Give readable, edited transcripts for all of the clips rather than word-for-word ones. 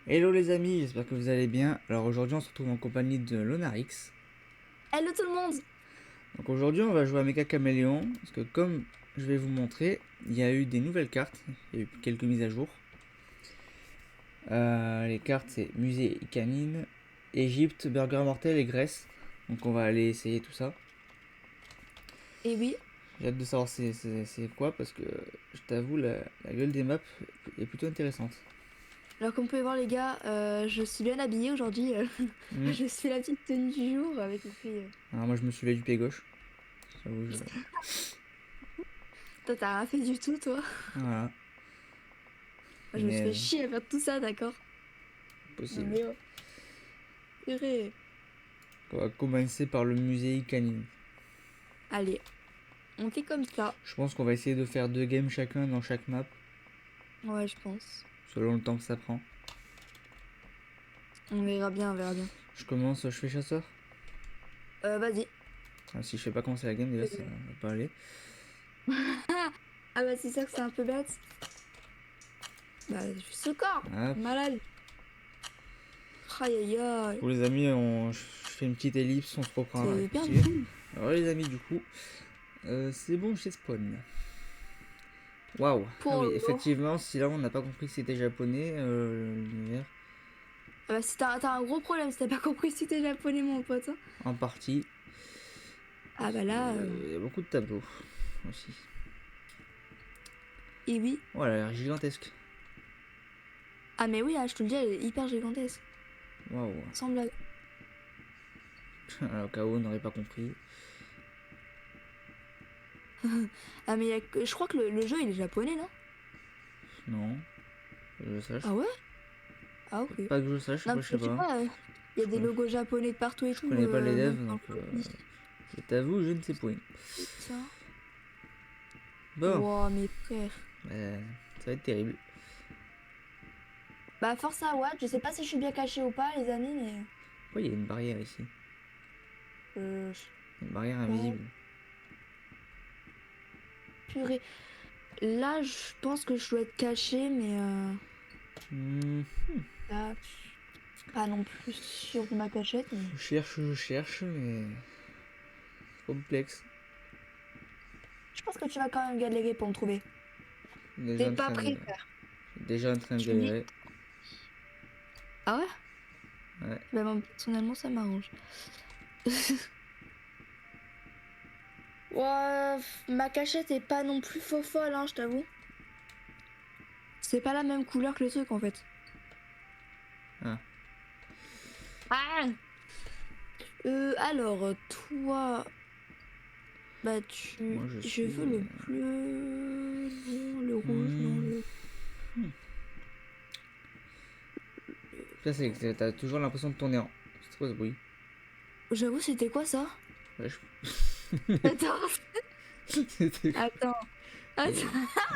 Hello les amis, j'espère que vous allez bien. Alors aujourd'hui on se retrouve en compagnie de Lonarix. Hello tout le monde! Donc aujourd'hui on va jouer à Mecha Caméléon, parce que comme je vais vous montrer, il y a eu des nouvelles cartes, il y a eu quelques mises à jour. Les cartes c'est Musée Canine, Égypte, Burger Mortel et Grèce. Donc on va aller essayer tout ça. Et oui, J'ai hâte de savoir c'est quoi, parce que je t'avoue la gueule des maps est plutôt intéressante. alors comme vous pouvez voir les gars, je suis bien habillée aujourd'hui. Hmm. Je suis la petite tenue du jour avec écrit. Alors moi je me suis levé du pied gauche. J'avoue, Toi t'as rien fait du tout toi. Voilà, Moi, je me suis fait mais chier à faire tout ça, d'accord? Non possible. mais oh, purée. On va commencer par le Musée Canine. Allez, on fait comme ça. Je pense qu'on va essayer de faire 2 games chacun dans chaque map, Ouais, je pense. selon le temps que ça prend. On verra bien, on verra bien. Je commence, je fais chasseur. Vas-y. Si je fais pas commencer la game, déjà ça Euh. va pas aller. Ah bah c'est ça que c'est un peu bête. Bah je suis ce corps, Hop. malade. Aïe aïe aïe. Pour les amis, je fais une petite ellipse, on se reprend C'est bien là-dessus. fou. Alors les amis, du coup, c'est bon, j'ai spawn. Waouh. Ah Pour oui, l'eau. effectivement, si là on n'a pas compris que c'était japonais, l'univers, Ah bah si t'as un gros problème si t'as pas compris si t'es japonais mon pote, hein. en partie. Ah bah là, Il y a beaucoup de tableaux aussi. et oui. Oh, elle a l'air gigantesque. Ah mais oui, ah, je te le dis, elle est hyper gigantesque. Waouh. Sans blague. Au cas où on n'aurait pas compris. Ah mais je crois que le jeu il est japonais, non? Non, que je sache. Ah ouais? Ah ok. Pas que je sache, Non, après parce je que sais je sais pas. pas, il y a des logos japonais de partout et Je tout, connais pas les même devs, dans donc le colis. je t'avoue, je ne sais point. Ça. Bon, Wow, mes frères. ça va être terrible. Bah force à Watt, je sais pas si je suis bien caché ou pas les amis, mais... Pourquoi il y a une barrière ici? Je sais Une barrière pas. invisible. Purée. Là, je pense que je dois être caché, mais Hmm, là, pas non plus sûr de ma cachette, mais... je cherche, mais complexe. Je pense que tu vas quand même galérer pour me trouver. Déjà T'es en pas train de, prêt, frère. déjà en train de Tu me dis? galérer. Ah ouais? Ouais. Bah moi, personnellement, ça m'arrange. Ouais, ma cachette est pas non plus faux folle, hein, je t'avoue. C'est pas la même couleur que le truc, en fait. Ah. Ah alors, toi... Bah tu... Moi je Je suis. veux le bleu... Non, le rouge, non, Hmm. le... Ça c'est que t'as toujours l'impression de tourner en. C'est quoi ce bruit? J'avoue, c'était quoi ça? Ouais, Attends, C'était quoi? attends, Il y, a... attends,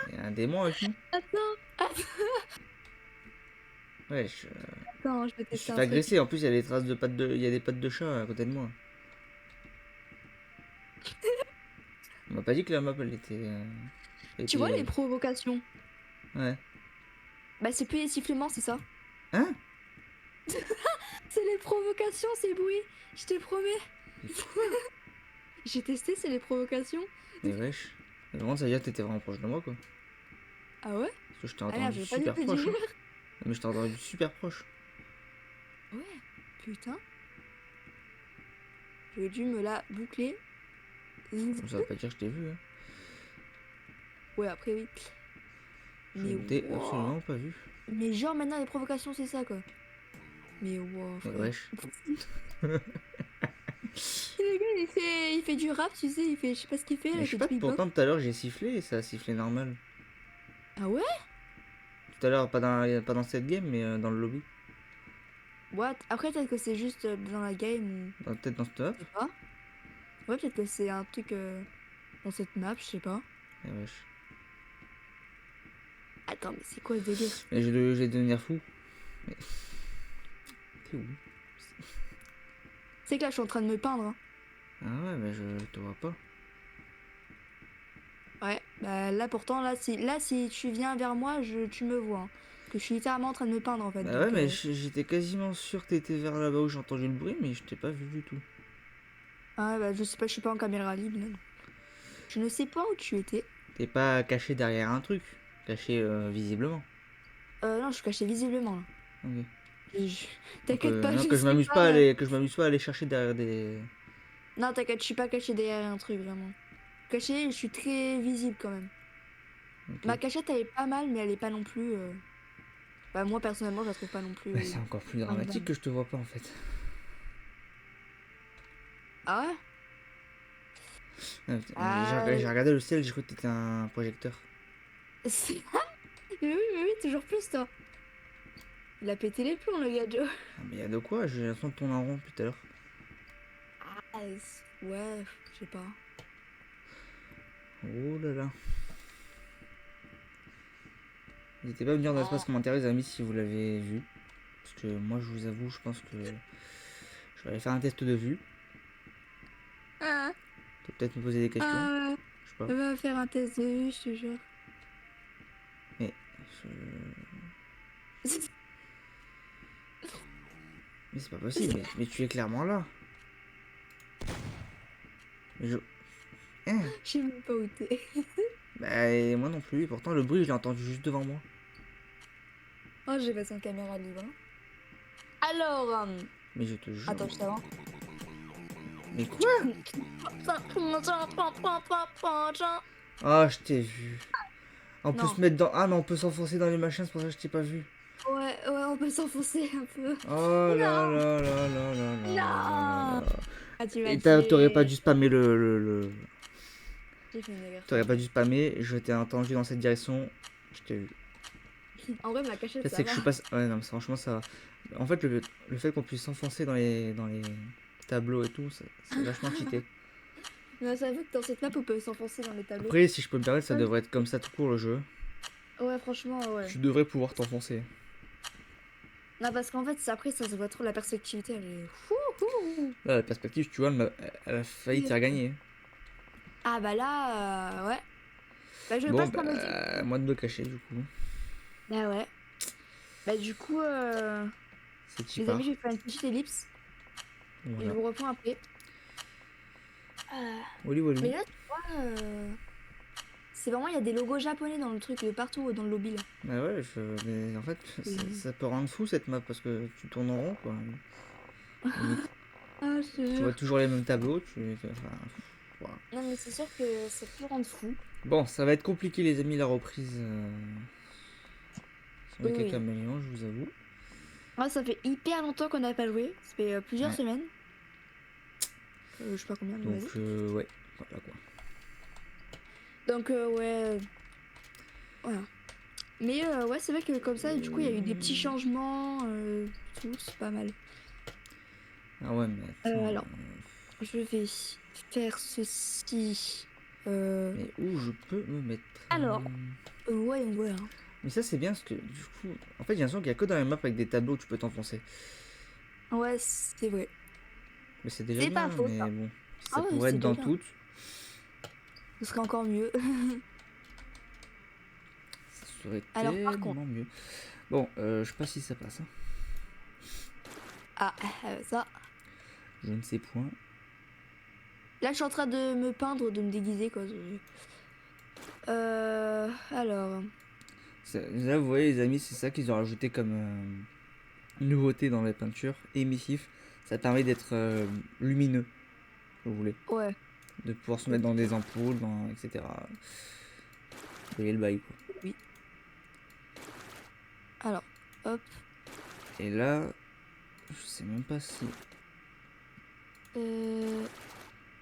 il y a un démon avec nous? attends, Ouais, attends, je vais je me suis tester fait un truc. agresser. En plus, il y a des traces de pattes de. Il y a des pattes de chat à côté de moi. On m'a pas dit que la map elle était. Elle Tu vois était. les provocations? Ouais. Bah c'est plus les sifflements, c'est ça. Hein? C'est les provocations, ces bruits, je te promets. Mais pourquoi? J'ai testé, c'est les provocations. Mais wesh. Mais vraiment, ça veut dire que t'étais vraiment proche de moi quoi. Ah ouais? Parce que je t'ai Ah merde, entendu je vais pas dû super te proche. dire. Hein. Mais je t'ai entendu super proche. Ouais, putain. J'ai dû me la boucler. Ça veut pas dire que je t'ai vu. Hein. Ouais, après oui. Je Mais ne t'ai wow. absolument pas vu. Mais genre maintenant les provocations c'est ça quoi. Mais wow Mais frère. wesh. Le gars il fait du rap tu sais, il fait je sais pas ce qu'il fait là, Mais il je sais fait pas, du beatbox. pourtant tout à l'heure j'ai sifflé et ça a sifflé normal. Ah ouais? Tout à l'heure, pas dans cette game, mais dans le lobby. What? Après peut-être que c'est juste dans la game ou Peut-être dans cette map. je sais pas. Ouais peut-être que c'est un truc dans cette map, je sais pas. Mais wesh. Attends mais c'est quoi ce délire? Mais je vais devenir fou. Mais. T'es où? C'est que là je suis en train de me peindre. Hein. Ah ouais, mais je te vois pas. Ouais, bah là pourtant là si tu viens vers moi tu me vois. Hein. que je suis littéralement en train de me peindre en fait. Bah donc, ouais, mais j'étais quasiment sûr que t'étais vers là-bas où j'ai entendu le bruit, mais je t'ai pas vu du tout. Ah bah je sais pas, je suis pas en caméra libre. Non. Je ne sais pas où tu étais. T'es pas caché derrière un truc, caché visiblement. Non, je suis cachée visiblement là. Ok. Je- T'inquiète pas, Non, je suis pas. que je m'amuse pas à aller chercher derrière des. Non, t'inquiète, je suis pas cachée derrière un truc vraiment. Cachée, je suis très visible quand même. Ok. Ma cachette elle est pas mal, mais elle est pas non plus. Bah moi personnellement, je la trouve pas non plus. Bah, c'est encore plus dramatique Incroyable. que je te vois pas en fait. Ah ouais? J'ai regardé le ciel, j'ai cru que t'étais un projecteur. C'est- mais oui, toujours plus toi. Il a pété les plombs le gars Joe. Ah, mais y a de quoi, j'ai l'impression de tourner en rond depuis tout à l'heure. Ah, ouais, je sais pas. Oh là là. N'hésitez pas à me dire dans l'espace Ah, commentaire les amis si vous l'avez vu. Parce que moi je vous avoue, je pense que je vais aller faire un test de vue. ah, Tu peux peut-être me poser des questions, ah, je sais pas. on va faire un test de vue, je te jure. Mais, mais c'est pas possible, mais tu es clairement là. Mais je... Hein. Je sais même pas où t'es. Bah et moi non plus, et pourtant le bruit je l'ai entendu juste devant moi. Oh, j'ai passé en caméra libre. Hein. Alors, Mais je te jure. attends, je t'avance. Mais quoi? Ah, je t'ai vu. On peut Non. se mettre dans... Ah, mais on peut s'enfoncer dans les machins, c'est pour ça que je t'ai pas vu. Ouais, on peut s'enfoncer un peu. Oh là Non, là là là là là là là non. là. Ah, tu m'as Et t'aurais pas tué. dû spammer le... J'ai fait une erreur. T'aurais pas dû spammer, je t'ai entendu dans cette direction, je t'ai vu. En vrai, ma En cachette, fait, ça c'est que je va. suis pas... Ouais, non, mais franchement, ça va. En fait, le fait qu'on puisse s'enfoncer dans les tableaux et tout, c'est vachement cheaté. Mais ça veut que dans cette map, on peut s'enfoncer dans les tableaux. Après, si je peux me permettre, ça devrait être comme ça tout court le jeu. Ouais, franchement, ouais. Tu devrais pouvoir t'enfoncer. Non, parce qu'en fait, après, ça se voit trop, la perspectivité, elle est... Fouhou. Là, la perspective, tu vois, elle a failli te faire gagner. Ah bah là, ouais. Bah je Bon, passe par le dé. moi de me cacher du coup. Bah ouais. Bah du coup, C'est les amis, Chipar. je vais faire une petite ellipse. Et je Voilà. vous reprends après. Wally Wally. Mais là, tu vois, c'est vraiment, il y a des logos japonais dans le truc, de partout dans le lobby là. Bah ouais, mais en fait, ça peut rendre fou cette map parce que tu tournes en rond quoi. Limite. Ah, je te Tu jure. vois toujours les mêmes tableaux. Enfin, voilà. Non, mais c'est sûr que ça peut rendre fou. Bon, ça va être compliqué les amis la reprise sur les Oui. caméléons, je vous avoue. Ah, ça fait hyper longtemps qu'on n'a pas joué. Ça fait plusieurs Ouais. semaines. Je sais pas combien, mais Donc vas-y. ouais, voilà quoi. Donc, ouais. Voilà. Mais ouais, c'est vrai que comme ça, du coup, il y a eu des petits changements. Tout, c'est pas mal. Ah ouais, mais attends. Alors, je vais faire ceci. Mais où je peux me mettre Alors, ouais, voilà. Mais ça c'est bien parce que du coup, en fait j'ai l'impression qu'il y a que dans les maps avec des tableaux où tu peux t'enfoncer. Ouais, c'est vrai. Mais c'est déjà C'est bien, pas faux, mais ça. bon, si Ah ça ouais, pourrait c'est être dans déjà bien. toutes, Ce serait encore mieux. ça serait Alors, par tellement contre. mieux. Bon, je sais pas si ça passe. Hein. Ah, ça. Je ne sais point. Là, je suis en train de me peindre, de me déguiser, quoi. Alors. Là, vous voyez les amis, c'est ça qu'ils ont rajouté comme nouveauté dans la peinture, émissif. Ça permet d'être lumineux, si vous voulez. Ouais. De pouvoir se mettre dans des ampoules, etc. Vous voyez le bail, quoi. Oui. Alors, hop. Et là, je sais même pas si...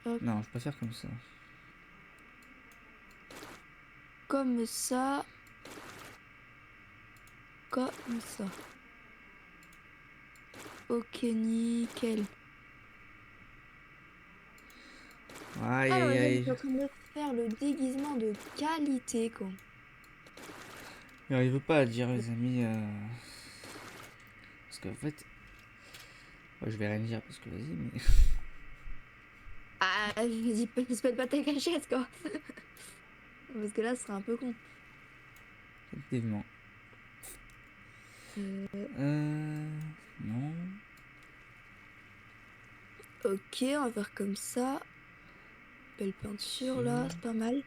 Hop. Non, je peux pas faire comme ça. Comme ça. Comme ça. Ok, nickel. Aïe Alors, aïe je aïe. suis en train de faire le déguisement de qualité, quoi. J'arrive pas à dire les amis. Parce qu'en fait. Ouais, je vais rien dire parce que vas-y, mais. Ah, vas-y, espèce pas ta cachette, quoi. Parce que là, ce serait un peu con. Effectivement. Non. Ok, on va faire comme ça. Belle peinture là, c'est pas mal.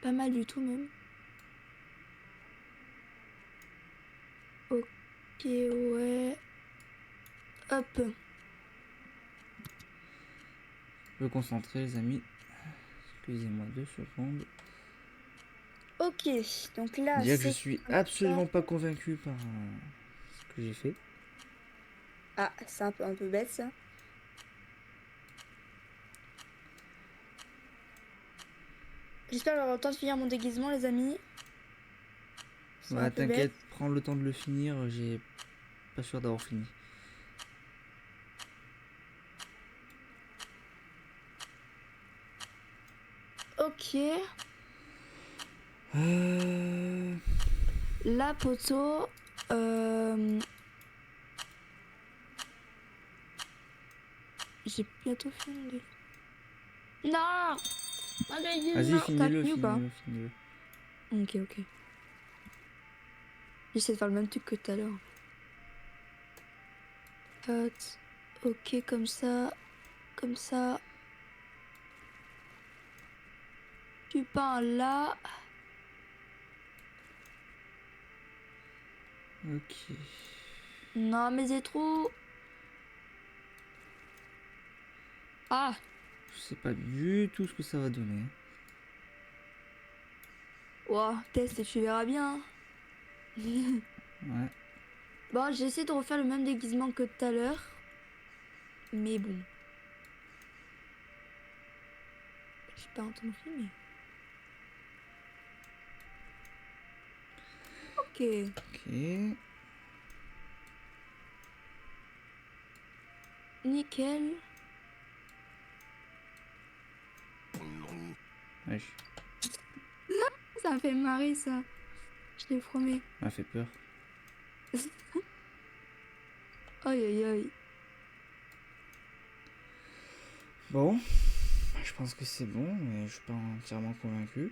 Pas mal du tout même. Ok, ouais. Hop. Je me concentrer, les amis. Excusez-moi 2 secondes. Ok, donc là Déjà que je c'est suis comme absolument ça. pas convaincu par ce que j'ai fait. Ah, c'est un peu bête ça. J'espère avoir le temps de finir mon déguisement, les amis. C'est un Ouais, peu bête. t'inquiète, prends le temps de le finir. J'ai pas sûr d'avoir fini. Ok, Euh... la poteau. J'ai bientôt fini mon déguisement. Non! Mon Vas-y, déguisement! T'as finis-le, fini ou pas? finis-le, finis-le. Ok, ok. J'essaie de faire le même truc que tout à l'heure. Hot. Ok, comme ça. Comme ça. Tu peins là. Ok. Non, mais c'est trop. Ah! Je sais pas du tout ce que ça va donner. Ouah, teste et tu verras bien. Ouais. Bon, j'essaie de refaire le même déguisement que tout à l'heure. Mais bon. J'ai pas entendu, mais. Ok. Ok. Nickel. Wesh. Ça me fait marrer ça. Je te promets. Ça m'a fait peur. Aïe aïe aïe. Bon. Je pense que c'est bon, mais je suis pas entièrement convaincu.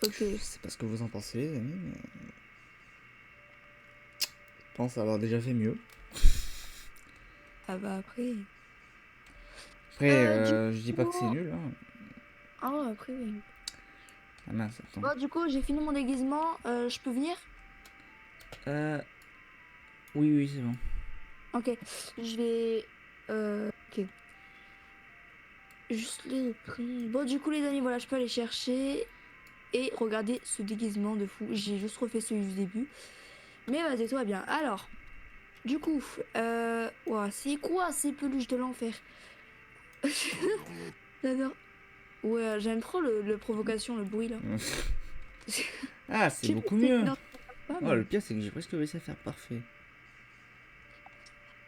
Ok. Je sais pas ce que vous en pensez, les amis, mais... Je pense avoir déjà fait mieux. Ah bah après. Après, Du je dis pas que c'est coup. nul, hein. Ah, après, oui. Ah mince, attends. Bon, du coup, j'ai fini mon déguisement. Je peux venir? Euh... Oui, oui, c'est bon. Ok. Je vais. Ok. Juste les prix. Bon, du coup, les amis, voilà, je peux aller chercher. Et regarder ce déguisement de fou. J'ai juste refait celui du début. Mais vas-y, tout va bien. Alors, du coup, ouah, c'est quoi ces peluches de l'enfer? J'adore. Ouais, j'aime trop le provocation, le bruit là. Je Ah, c'est sais pas beaucoup si c'est mieux. énorme ou pas, Oh, le mais. pire, c'est que j'ai presque réussi à faire parfait.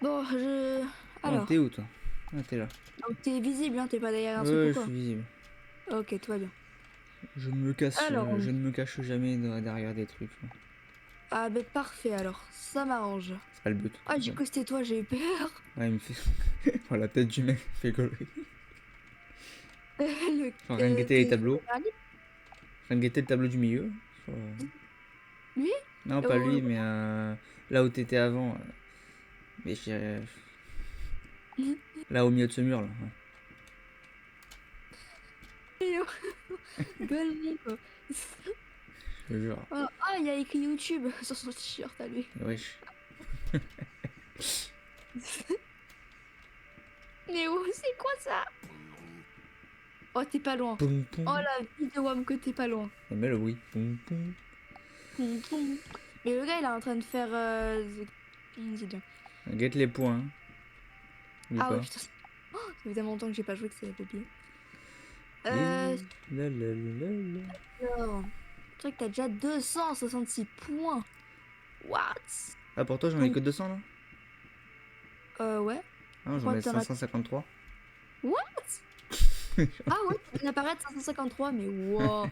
Bon, Oh, alors, t'es où, toi? Ah, t'es là. donc t'es visible, hein, t'es pas derrière un truc ou Ouais, je quoi? suis visible. Ok, tout va bien. Alors, Je ne me cache jamais derrière des trucs. Là. ah ben parfait alors, ça m'arrange. C'est pas le but. Ah, du Ouais, coup, c'était toi, j'ai eu peur. ouais, il me fait... Oh, la tête du mec fait gaulerie. Le, Genre, rien que guetter les t'es sur le tableaux. vernis? Rien que guetter le tableau du milieu. Sur, Lui? Non, pas Oh, lui, mais là où t'étais avant. Mais là, au milieu de ce mur, là. Ouais. belle mon quoi. Je te jure. Oh, ah, il y a écrit YouTube sur son t-shirt à lui. Et wesh. Mais oh, c'est quoi ça? Oh, t'es pas loin. Poum, Oh, poum. la vie de Wam que t'es pas loin. Et mets le bruit. Poum, poum. Poum, poum. Mais le gars, il est en train de faire. Dis donc. Guette les points. Hein. Oublie Ah ouais, pas. putain. Oh, ça fait tellement longtemps que j'ai pas joué que c'est oublié. Et... Euh. La, la, la, la. Alors. Le truc, t'as déjà 266 points. What? Ah, pour toi, j'en ai Donc, que 200 là. ouais. Ah, j'en Pourquoi ai t'en as. 553. What? Ah ouais, tu viens d'apparaître 553, mais wow.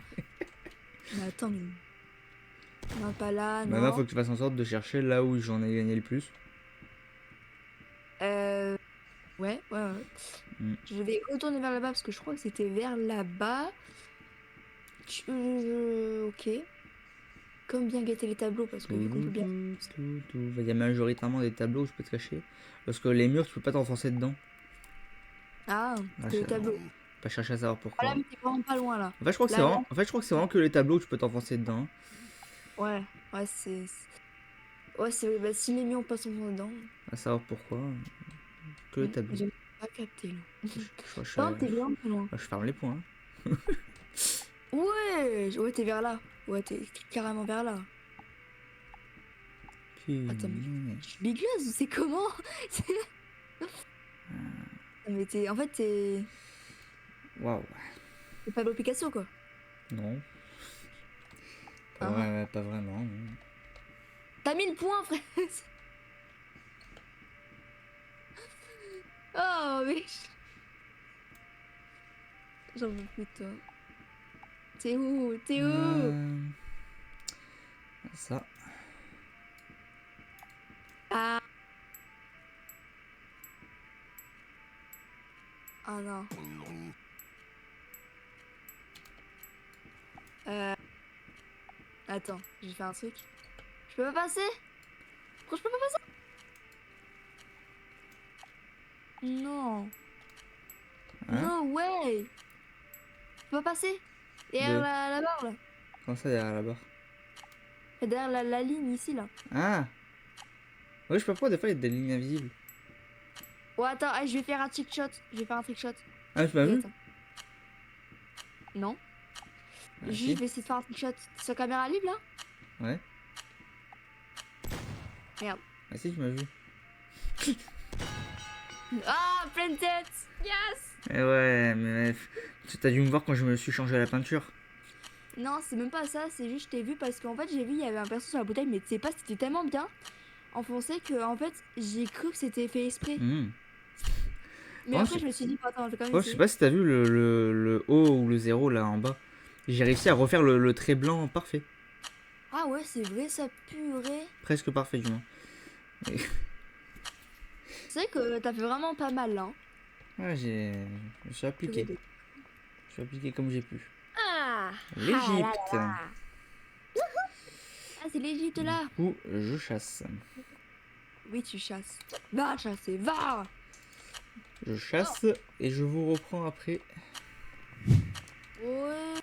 Mais attends, mais. Non, pas là, Maintenant, non. faut que tu fasses en sorte de chercher là où j'en ai gagné le plus. Euh. Ouais, ouais, ouais. Mm. Je vais retourner vers là-bas parce que je crois que c'était vers là-bas. Ok. comme bien guetter les tableaux parce que du coup on peut bien. Il y a majoritairement des tableaux où je peux te cacher. Parce que les murs, tu peux pas t'enfoncer dedans. Ah, Ah, c'est les tableaux. pas chercher à savoir Ah là, pourquoi. mais t'es vraiment pas loin là. En fait, je crois que c'est Là, là. vraiment... En fait, je crois que c'est vraiment que les tableaux où tu peux t'enfoncer dedans. Ouais, ouais, Ouais, c'est. Bah, si les murs passent en dedans. À savoir pourquoi. Que les tableaux. J'ai pas capté là. Je crois que Non, t'es vraiment pas loin. je ferme les points. Ouais, ouais, t'es vers là. Ouais, t'es carrément vers là. Attends, mais je suis bigleuse ou c'est comment? Non, mais t'es. En fait, Waouh. t'es Pablo Picasso quoi. Non. Ah, Pas vraiment. Non. t'as 1000 points, frère! Oh, mais. J'en veux plus de toi. T'es où? T'es où? Ça. Ah. Ah non. Euh. Attends, j'ai fait un truc. Je peux pas passer? Pourquoi je peux pas passer? Non. Hein? No way! Je peux pas passer? Derrière Deux. la barre là. Comment ça derrière la barre? Derrière la ligne ici là. Ah! Oui, je sais pas pourquoi des fois il y a des lignes invisibles. Oh attends, je vais faire un trick shot. Je vais faire un trick shot. Ah, tu m'as Et vu? attends. Non. Ah, Juste, si. je vais essayer de faire un trick shot. T'es sur caméra libre là? Ouais. Merde. Ah, si, tu m'as vu. Ah, pleine tête! Yes! Eh ouais, mais t'as dû me voir quand je me suis changé la peinture. Non, c'est même pas ça, c'est juste je t'ai vu parce qu'en fait j'ai vu il y avait un perso sur la bouteille, mais tu sais pas, c'était tellement bien enfoncé que en fait j'ai cru que c'était fait exprès. Hmm. Mais Bon, après je me suis dit, bah, attends, je vais quand même je sais essayer. pas si t'as vu le O ou le 0 là en bas. J'ai réussi à refaire le trait blanc parfait. Ah ouais, c'est vrai, ça purée. Presque parfait du moins. C'est vrai que t'as fait vraiment pas mal là. Hein. Ouais, je suis appliqué. Je suis appliqué comme j'ai pu. Ah, ah là L'Égypte. là. Ah, c'est l'Égypte Du là. coup, je chasse. Oui, tu chasses. Va chasser, va. Je chasse et je vous reprends après. Ouais.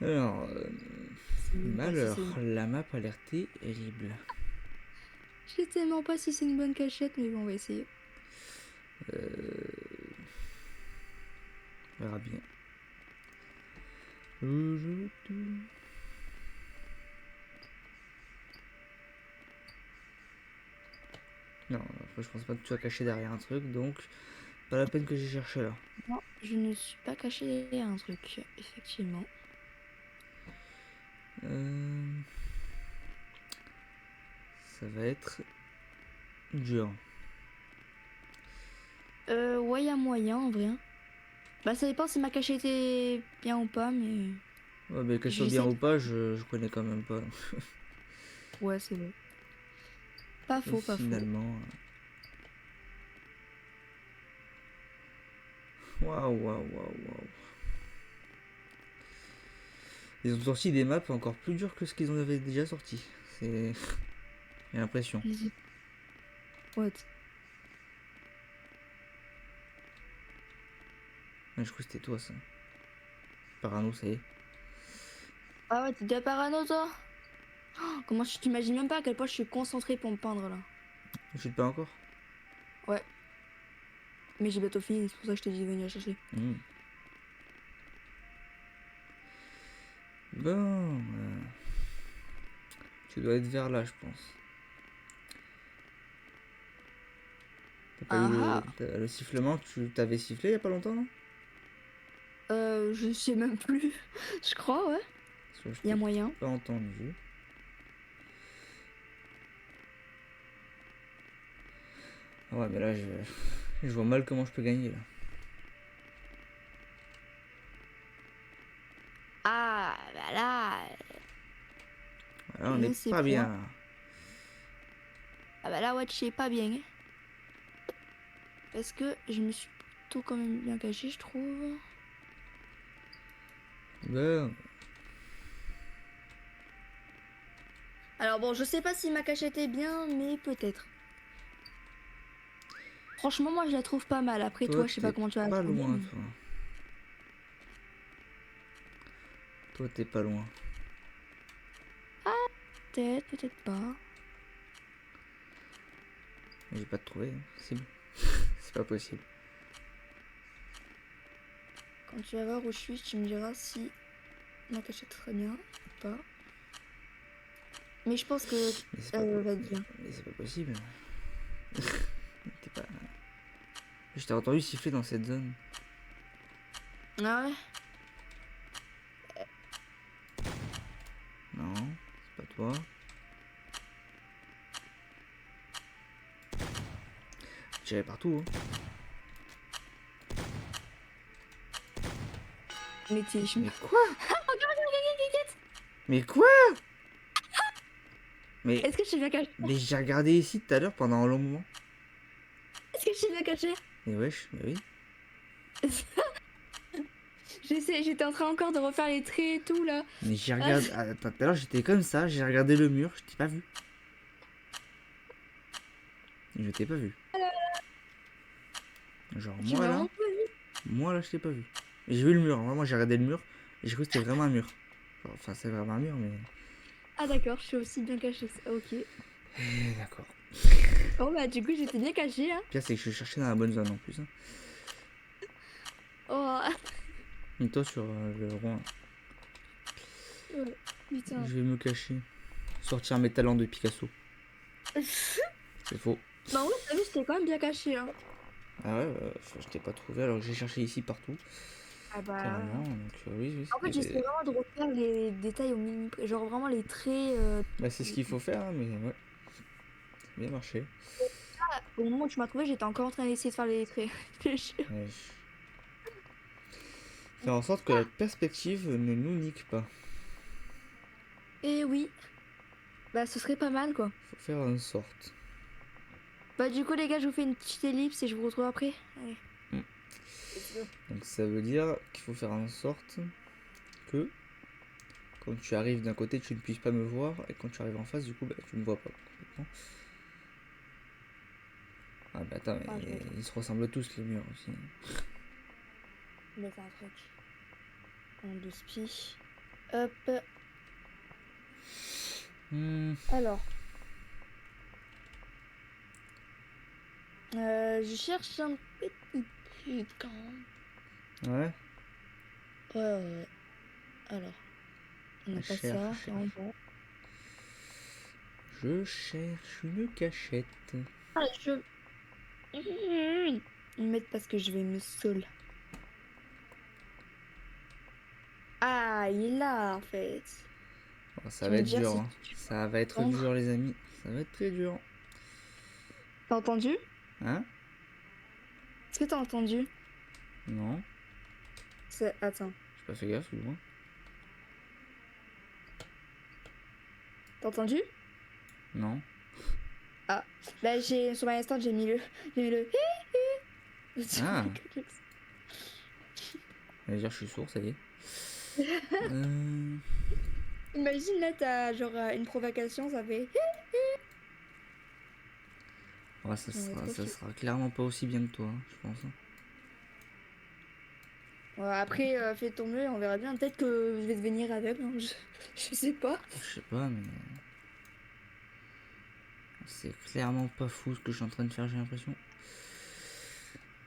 Alors, C'est même pas si malheur, c'est une- la map a l'air terrible. Je sais tellement pas si c'est une bonne cachette, mais bon, on va essayer. On verra bien. Non, après je pense pas que tu sois caché derrière un truc, donc pas la peine que j'ai cherché là. Non, je ne suis pas cachée derrière un truc, effectivement. Ça va être dur. Ouais, y a moyen en vrai. Hein. Bah, ça dépend si ma cachette est bien ou pas, mais. Ouais, mais qu'elle soit bien J'essaie ou de. pas, je connais quand même pas. Ouais, c'est vrai. Pas Et faux, pas faux. finalement. Waouh, waouh, waouh, waouh. Ils ont sorti des maps encore plus dures que ce qu'ils en avaient déjà sorti. C'est. J'ai l'impression. What? Ouais, je crois que c'était toi ça. Parano, ça y est. Ah ouais, t'es déjà parano, toi? Oh, comment tu t'imagines même pas à quel point je suis concentrée pour me peindre là. Je suis pas encore. Ouais. Mais j'ai bientôt fini, c'est pour ça que je t'ai dit de venir chercher. Mmh. Bon. Tu dois être vers là, je pense. T'as pas eu Ah ah. le sifflement, tu t'avais sifflé il y a pas longtemps, non? Je sais même plus. Je crois, ouais. Parce que je Y a t'ai moyen. pas entendu. Ah ouais, mais là, je vois mal comment je peux gagner là. Ah, bah là. Là, on Je n'est sais pas point. bien. Ah bah là, ouais, je sais pas bien. Hein. Parce que je me suis plutôt quand même bien cachée, je trouve. Ben, Alors bon, je sais pas si ma cachette est bien, mais peut-être. Franchement, moi, je la trouve pas mal. Après, toi, toi, je sais pas t'es comment tu vas la pas trouver, loin, mais... toi. Toi, t'es pas loin. Peut-être, peut-être pas. Je vais pas te trouver, hein. C'est bon. C'est pas possible. Quand tu vas voir où je suis, tu me diras si ma cachette est très bien ou pas. Mais je pense que Mais c'est pas, va être bien. mais c'est pas possible. T'es pas... Je t'ai entendu siffler dans cette zone. Ah ouais? Non, c'est pas toi. Tirer partout, hein. Mais t'es... Mais quoi? Regarde. Mais quoi? Mais, Est-ce que je suis bien cachée? mais j'ai regardé ici tout à l'heure pendant un long moment. Est-ce que je suis bien cachée? Mais wesh, mais oui. J'étais en train encore de refaire les traits et tout là. Mais j'ai Ah, regardé... Attends, tout à l'heure j'étais comme ça, j'ai regardé le mur, je t'ai pas vu. Je t'ai pas vu. Genre tu m'as vraiment... moi là je t'ai pas vu. Et j'ai vu le mur, vraiment j'ai regardé le mur et j'ai cru que c'était vraiment un mur. Genre, enfin c'est vraiment un mur mais... Ah d'accord, je suis aussi bien cachée. Ok. D'accord. Oh bah du coup j'étais bien cachée hein. Le pire c'est que je suis cherché dans la bonne zone en plus. Hein. Oh Et toi sur le rond, putain. je vais me cacher. Sortir mes talents de Picasso. C'est faux. Bah ouais, t'as vu, j'étais quand même bien cachée hein. Ah ouais, je t'ai pas trouvé alors que j'ai cherché ici partout. Ah bah... Carrément, donc oui, oui. En fait j'essaie vraiment de refaire les détails au millimètre. Genre vraiment les traits... Bah c'est ce qu'il faut faire, hein, mais ouais, ça a bien marché. Au moment où tu m'as trouvé, j'étais encore en train d'essayer de faire les traits. Je te jure. Ouais. Faire en sorte que la perspective ne nous nique pas. Et oui. Bah ce serait pas mal quoi. Faut faire en sorte. Bah du coup les gars, je vous fais une petite ellipse et je vous retrouve après. Allez. Mm. Let's go. Donc ça veut dire qu'il faut faire en sorte que quand tu arrives d'un côté, tu ne puisses pas me voir, et quand tu arrives en face, du coup, bah, tu me vois pas. Complètement. Ah bah attends, Ah, je mais vais ils se ressemblent tous les murs aussi. mettre un truc. En deux spi. Hop. Hmm, Alors. Je cherche un petit truc quand même. ouais, Ouais, ouais, ouais. Alors. On n'a pas cherche, ça. cherche. Non, bon. Je cherche une cachette. Ah, je... mettre parce que je vais me saoul. Ah, il est là en fait. Bon, ça Tu va me être dis dur, si hein. tu peux Ça va être entendre. dur, les amis. Ça va être très dur. T'as entendu? Hein? Est-ce que t'as entendu? Non, Attends. j'ai pas fait gaffe, du moins. T'as entendu? Non. Ah. Bah j'ai sur ma instant j'ai mis le. J'ai mis le. Ah, j'allais dire, je suis sourd, ça y est. Euh... Imagine là t'as genre une provocation, ça fait. Ouais, J'aimerais trop ça que- sera clairement pas aussi bien que toi, hein, je pense. Hein. Ouais, après fais ton mieux et on verra bien. Peut-être que je vais devenir aveugle, hein, je sais pas. Je sais pas, mais c'est clairement pas fou ce que je suis en train de faire, j'ai l'impression.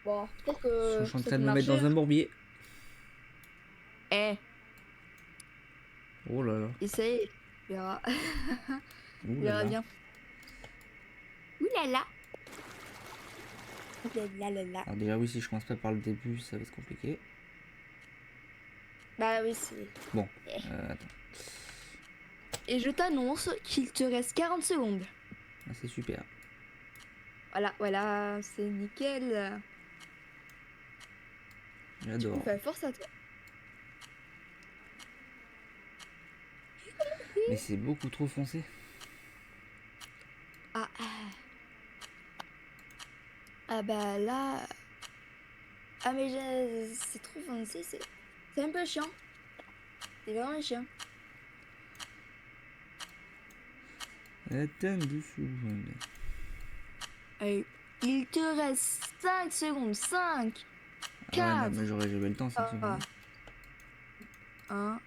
Bon, peut-être Je que suis en ça train peut de me mettre marcher. dans un bourbier. Eh, Oh là là. essaye. On verra. Ouh On là verra là. bien. Ouh là là. Ouh là là là. Alors déjà oui, si je commence pas par le début, ça va être compliqué. Bah oui, c'est. Bon, attends. Et je t'annonce qu'il te reste 40 secondes. Ah, c'est super. Voilà, voilà, c'est nickel. Du coup, J'adore. bah, force à toi. Mais c'est beaucoup trop foncé. Ah, ah bah là. Ah mais c'est trop foncé, c'est un peu chiant. C'est vraiment un chien. Attends dessous. Allez, il te reste 5 secondes. 5, Ah ouais, non, 4, mais j'aurais jamais le temps, 5 secondes. 1.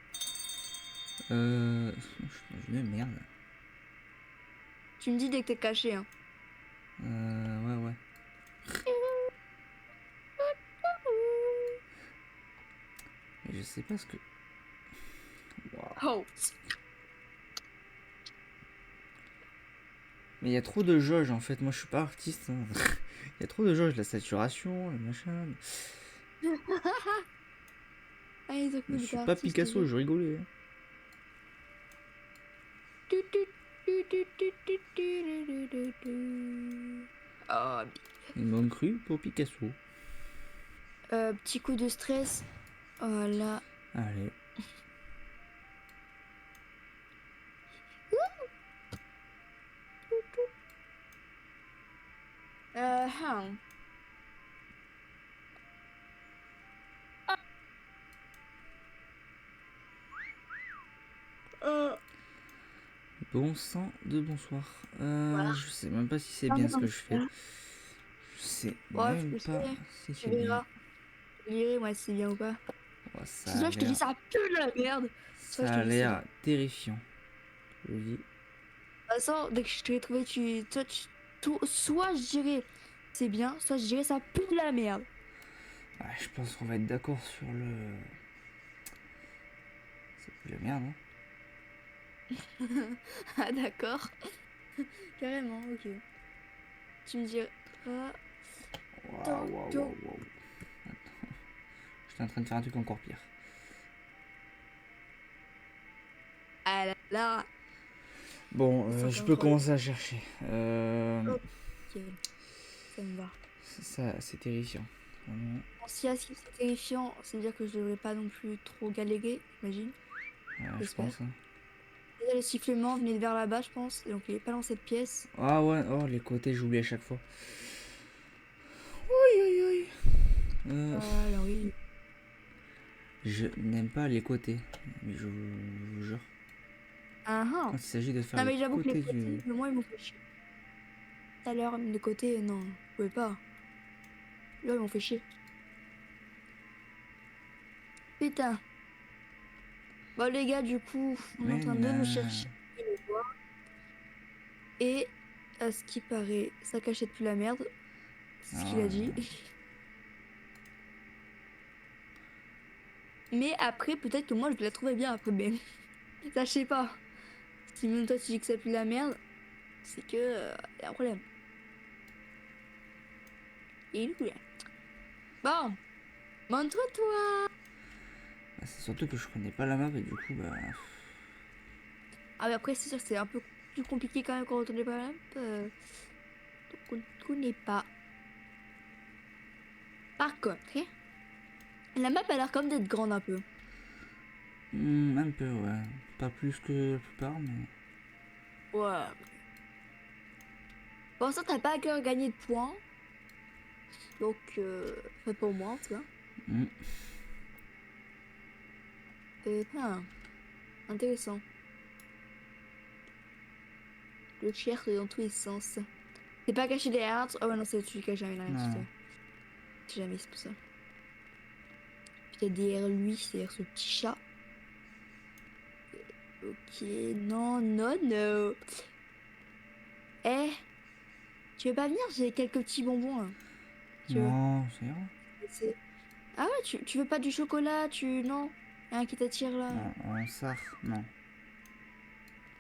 Je suis dans une merde. Tu me dis dès que t'es caché. Hein. Ouais. Mais je sais pas ce que... Waouh. Oh. Mais il y a trop de jauge en fait, moi je suis pas artiste. Hein. Il y a trop de jauge, la saturation, le machin. Allez, ça Je cool, suis t'es pas artiste, Picasso, je rigolais. Hein. Oh, Ils m'ont cru pour Picasso. petit coup de stress. Voilà. Allez. Hum. Bon sang de bonsoir. Voilà. Je sais même pas si c'est Ah, bien ce non, que je fais. Je sais bref, même je pas sais. si Tu c'est bien. verras. Je dirai, moi, si c'est bien ou pas. Oh, Si toi, je te dis ça pue la merde. Soit je Ça te a dis c'est bien. l'air terrifiant. Je vous dis. De toute façon, dès que je t'ai trouvé, soit je dirais c'est bien, soit je dirais ça pue la merde. Ah, je pense qu'on va être d'accord sur le. Ça pue la merde, hein. Ah, d'accord. Carrément, ok. Tu me diras. Waouh. J'étais en train de faire un truc encore pire. Ah là là. Bon, je peux 143. commencer à chercher. Ok, ça me va. Ça, c'est terrifiant. Vraiment. Bon, si c'est terrifiant, c'est-à-dire que je devrais pas non plus trop galérer, j'imagine. Je J'espère. pense. Hein. Déjà, le sifflement venait de vers là-bas, je pense. Donc, il est pas dans cette pièce. Ah ouais, oh les côtés, j'oublie à chaque fois. Oui. Alors, oui. Je n'aime pas les côtés, mais je vous jure. Ah ah. Quand il s'agit de faire Non, les mais j'avoue que les côtés côtés, du. le moins, ils m'ont fait chier. Tout à l'heure, les côtés, non, je pouvais pas. Là, ils m'ont fait chier. Putain. Bon, les gars, du coup, on est en Mais train de nous non. chercher. Et, à ce qui paraît, ça cachait depuis la merde. C'est ce qu'il a dit. Ah, Mais après, peut-être que moi, je la trouvais bien après. Mais ça, je sais pas. Si même toi, tu dis que ça pue la merde, c'est que y a un problème. Et il est bon, montre-toi. bah, c'est surtout que je connais pas la map et du coup, bah. Ah, mais après, c'est sûr que c'est un peu plus compliqué quand même quand on connaît pas la map. Donc, on ne connaît pas. Par contre, hein, la map a l'air comme d'être grande un peu. Un peu, ouais. Pas plus que la plupart, mais. Ouais. Pour ça, t'as pas à cœur gagner de points. Donc, fait pour moi, en tout cas. Hmm. Intéressant. Le cherche dans tous les sens. C'est pas caché derrière. Oh, ouais, non, c'est tu caches jamais rien, tu Non. sais. C'est jamais, c'est pour ça. Peut-être derrière lui, c'est derrière ce petit chat. Ok, non. Eh, tu veux pas venir? J'ai quelques petits bonbons, là. Tu veux? Non, c'est vrai. Ah ouais, tu veux pas du chocolat? Non? Rien qui t'attire, là? Non, en sar, non.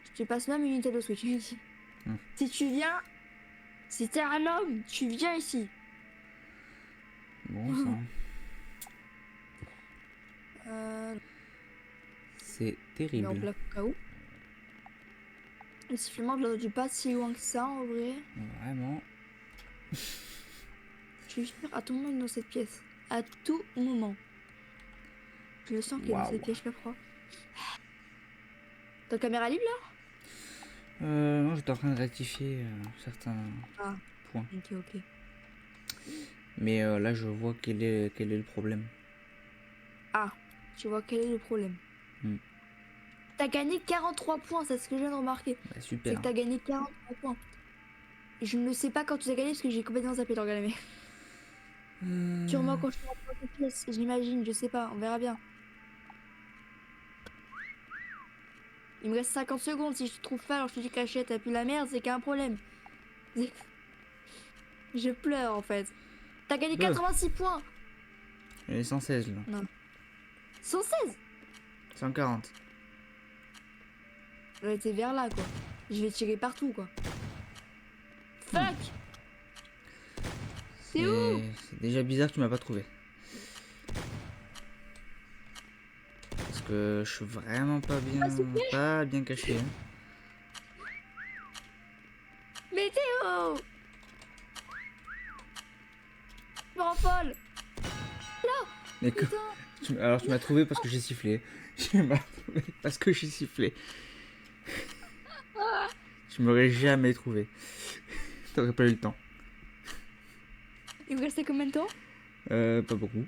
Je te passe même une Nintendo Switch. Hmm. Si tu viens, si t'es un homme, tu viens ici. Bon, ça. Euh, C'est mais en terrible. plein cas où. Le sifflement, je l'aurais pas si loin que ça, en vrai. Vraiment. Je suis sûre, à tout moment, il est dans cette pièce. À tout moment. Je le sens qu'il est dans cette Waouh. pièce, je le crois. Ta caméra libre, là? Non, j'étais en train de rectifier certains Ah, points. ok. Mais là, je vois quel est le problème. Ah, tu vois quel est le problème. Hmm. T'as gagné 43 points, c'est ce que je viens de remarquer. Bah, C'est super. que t'as gagné 43 points. Je ne sais pas quand tu as gagné parce que j'ai complètement zappé de regarder. Sûrement quand je te rapproche des pièces, j'imagine, je sais pas, on verra bien. Il me reste 50 secondes, si je te trouve pas, alors je te dis cachette, t'as plus la merde, c'est qu'il y a un problème. Je pleure en fait. T'as gagné Bah, 86 points. il est 116 là. Non. 116. 140. Ouais, t'es vers là quoi. Je vais tirer partout quoi. Fuck. C'est où? C'est déjà bizarre que tu m'as pas trouvé. Parce que je suis vraiment pas bien caché. Hein. Mais t'es où? Je me rends folle. Mais que- Putain. alors tu m'as trouvé parce que j'ai sifflé. Tu m'as trouvé parce que j'ai sifflé. Tu m'aurais jamais trouvé. T'aurais pas eu le temps. Il me restait combien de temps? Pas beaucoup.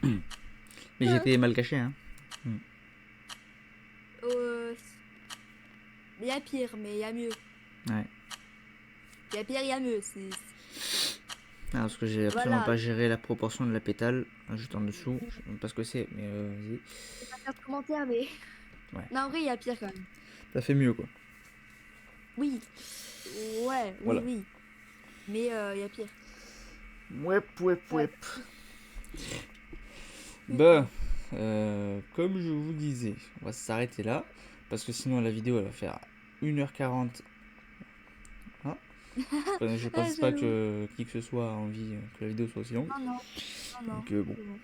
Mais j'étais mal caché, hein. Il y a pire, mais il y a mieux. Ouais. Il y a pire, il y a mieux. C'est... Ah, parce que j'ai absolument Voilà. pas géré la proportion de la pétale. Juste en dessous. Je sais même pas ce que c'est, mais vas-y. Je vais pas faire de commentaire, mais. Ouais. Non, en vrai, il y a pire quand même. T'as fait mieux, quoi. Oui. Ouais, oui, Voilà. oui. Mais il y a pire. Wep. Ouais. Bah, comme je vous disais, on va s'arrêter là. Parce que sinon, la vidéo, elle va faire 1h40. Hein je pense pas J'avoue. que qui que ce soit a envie que la vidéo soit aussi longue. Non, non. Non, non. Donc, bon. C'est bon.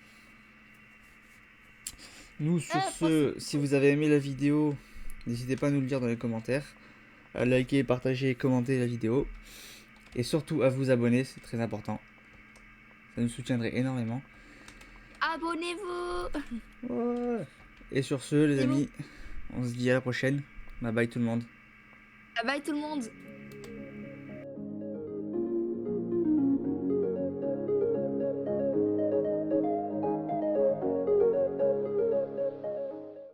Nous, sur ce, si vous avez aimé la vidéo, n'hésitez pas à nous le dire dans les commentaires. À liker, partager, commenter la vidéo. Et surtout à vous abonner, c'est très important. Ça nous soutiendrait énormément. Abonnez-vous. Ouais. Et sur ce, les C'est bon. amis, on se dit à la prochaine. Bye bye tout le monde. Bye bye tout le monde.